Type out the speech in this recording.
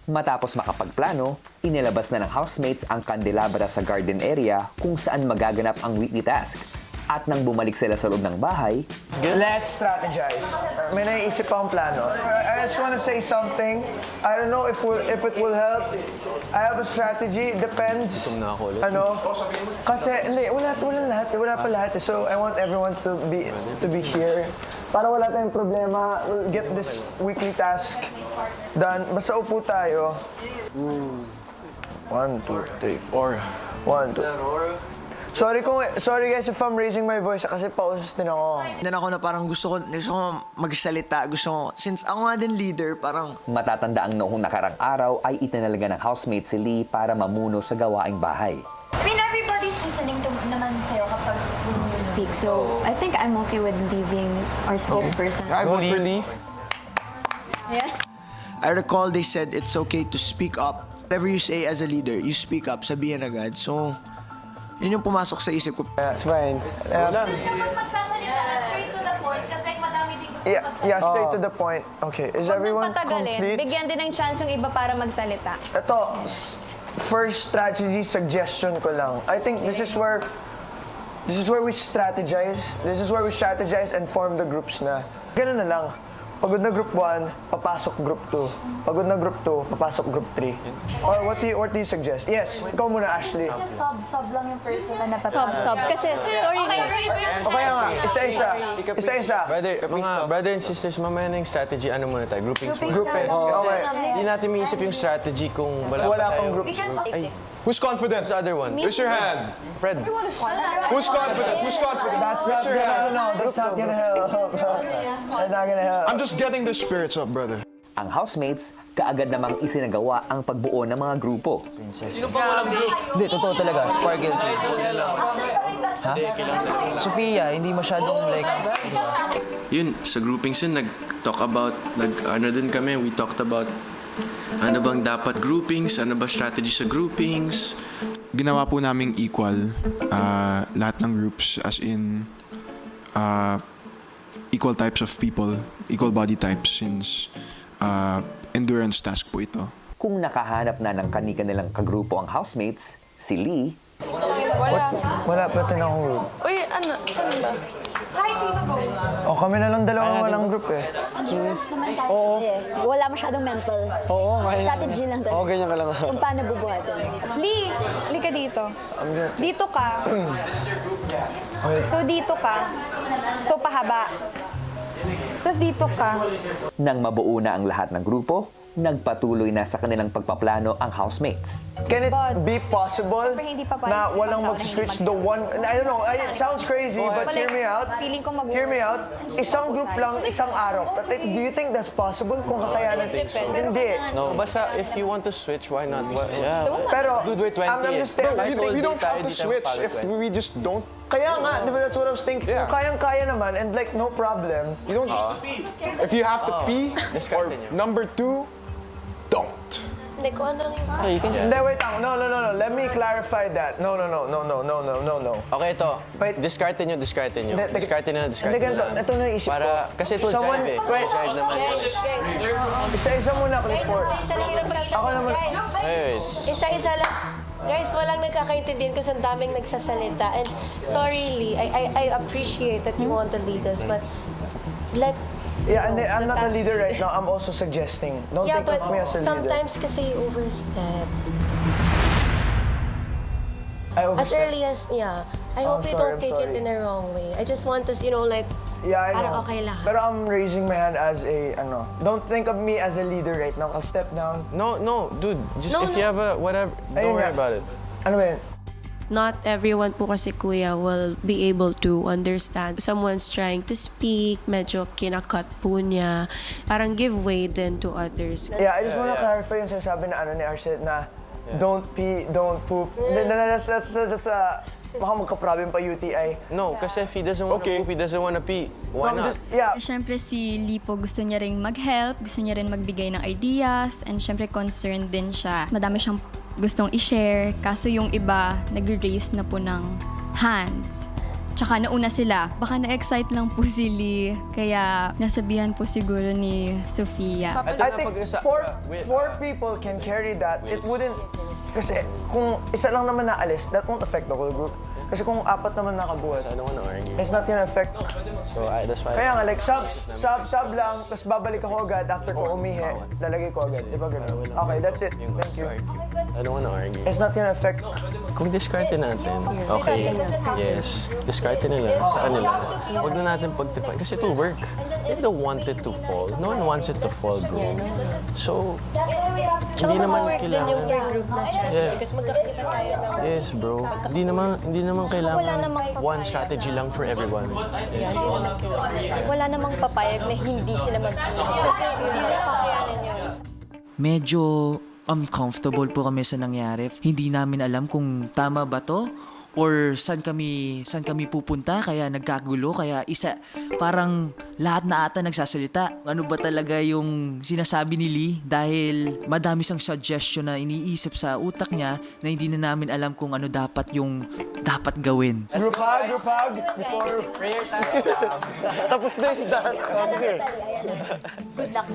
Matapos makapagplano, inilabas na ng housemates ang kandelabra sa garden area kung saan magaganap ang weekly task. At nang bumalik sila sa loob ng bahay, Let's strategize. May naiisip akong plano. I just want to say something. I don't know if it will help. I have a strategy. Depends. Ano? Kasi, hindi, wala lahat. Wala pa lahat. So, I want everyone to be here. Para wala tayong problema. We'll get this weekly task done. Basta upo tayo. 1, 2, 3, 4. 1, 2. Sorry guys if I'm raising my voice kasi pausos din ako. Then ako na parang gusto ko magsalita, since ako nga din leader, parang... matatanda ang noong nakarang araw ay itinalaga ng housemate si Lee para mamuno sa gawaing bahay. I mean, everybody's listening to naman sa'yo kapag when you speak. So, I think I'm okay with Lee being our spokesperson. I vote for Lee. Yes? I recall they said it's okay to speak up. Whatever you say as a leader, you speak up, sabihin agad. So, yun yung pumasok sa isip ko. It's fine. Kapag magsasalita, straight to the point kasi madami din gusto magsalita. Yeah, straight to the point. Okay, is Huwag everyone nang patagalin. complete? Bigyan din ng chance yung iba para magsalita. Ito, first strategy suggestion ko lang. I think this is where we strategize. This is where we strategize and form the groups na. Ganun na lang. Pagod na group 1, papasok group 2. Pagod na group 2, papasok group 3. Or what do you suggest? Yes, ikaw muna, Ashley. Sub lang yung person na Sub. Kasi, sorry na. O kaya nga, isa-isa. Mga brother and sisters, mamaya na yung strategy, ano muna tayo? Groupings muna. Groupings. Kasi Okay. hindi natin maiisip yung strategy kung wala Wala pa pang tayo. groups. Ay, Who's confident? who's the other one? Raise your hand. Fred. Who's confident? Who's confident? That's not Raise your hand. that's not gonna help. That's not gonna help. I'm just getting the spirits up, brother. Ang housemates, kaagad namang isinagawa ang pagbuo ng mga grupo. Hindi, totoo talaga. Sparkle. Ha? Sofia, hindi masyadong like... Yun, sa groupings yun, nag-talk about, we talked about ano bang dapat groupings, ano ba strategy sa groupings. Ginawa po naming equal lahat ng groups, as in equal types of people, equal body types, since endurance task po ito. Kung nakahanap na ng kani-kanilang kagrupo ang housemates, si Lee, Wala pa ito na akong group. Uy, ano? Saan ba? Kahit sino go. O, kami na lang dalawa walang group eh. Oo. Wala masyadong mental. Oo, kaya. Strategy lang talaga. Oo, ganyan ka lang. Kung paano bubuhatin. Lee, ka dito. Dito ka. So, dito ka. So, pahaba. Tapos dito ka. nang mabuo na ang lahat ng grupo, nagpatuloy na sa kanilang pagpaplano ang housemates. Can it be possible Siyempre, hindi pa na pwede walang ibang tao na mag-switch hindi the one... I don't know, it sounds crazy, but hear me out. Feeling ko mag-work. Hear me out. Isang group lang, isang araw. Do you think that's possible kung kakayanan? Hindi. No, basta if you want to switch, why not? Yeah. Pero, Dude, we're 20 I'm just saying, We don't tayo, have to di tayo switch mapagod if 20. we just don't. kaya nga, di ba, that's what I was thinking. Yeah. Kung kayang-kaya naman, and like, no problem. You don't. If you have to pee, or Discard nyo. number 2, don't. Hindi ko ano yung Hindi, wait lang. No. Let me clarify that. No. Okay, ito. Wait. Discarte nyo. Hindi, Discarte Hindi, ganito. Ito na yung isip ko. Para, kasi ito Someone- drive eh. wait. Drive naman. Isa-isa muna, Click for. Isa lang yung Ako naman. Wait. Isa-isa lang. Guys, walang nagkakaintindihan kasi ang daming nagsasalita. And sorry, Lee, I appreciate that you want to lead us, but let... Yeah, and I'm not a leader right now. I'm also suggesting. Don't Yeah, think but of me as a leader. sometimes kasi you overstep. I As overstep. early as, yeah. I hope you sorry, don't I'm take it sorry. in a wrong way. I just want us, like, Yeah, I know. Parang okay lang. Pero I'm raising my hand as a, don't think of me as a leader right now. I'll step down. No, dude. Just No, if you have a whatever, Ayun don't worry nga. about it. Ano ba yun? Not everyone po kasi kuya will be able to understand. Someone's trying to speak, medyo kinakat po niya. Parang give way din to others. Yeah, I just want to clarify yung sinasabi na ni Arshit na don't pee, don't poop. That's baka magka-problem pa UTI. No, kasi if he doesn't want to poop, he doesn't want to pee. Why not? Yeah, Siyempre si Lipo gusto niya ring mag-help, gusto niya rin magbigay ng ideas, and siyempre concerned din siya. Madami siyang gustong i-share, kaso yung iba nag-raise na po ng hands. Tsaka nauna sila. Baka na-excite lang po si Lee. Kaya nasabihan po siguro ni Sofia. I think four people can carry that. It wouldn't, kasi kung isa lang naman naalis, that won't affect the whole group. Kasi kung apat naman nakabuhat, I don't wanna argue. it's not gonna affect. So that's why... Kaya nga, like, sub lang, tapos babalik ako agad after ko umihi, lalagay ko agad. Di ba ganun? Okay, that's it. Thank you. I don't wanna argue. It's not gonna affect. Kung diskarte natin, okay, yes, diskarte nila sa kanila. Huwag na natin pagtipan kasi it will work. If they want it to fall, no one wants it to fall, bro. So, hindi naman Work din yung kailangan. per group na strategy. Kasi magkakita tayo ng... Yes, bro. Hindi naman kailangan one strategy lang for everyone. Yes. Wala namang papayag na hindi sila hindi na kakayanin yun. Medyo uncomfortable po kami sa nangyari. Hindi namin alam kung tama ba to or saan kami pupunta, kaya nagkagulo, kaya parang lahat na ata nagsasalita. Ano ba talaga yung sinasabi ni Lee, dahil madami siyang suggestion na iniisip sa utak niya na hindi na namin alam kung ano dapat gawin. Group hug, before... Prayer time. Tapos na yung dance. Okay. Good luck.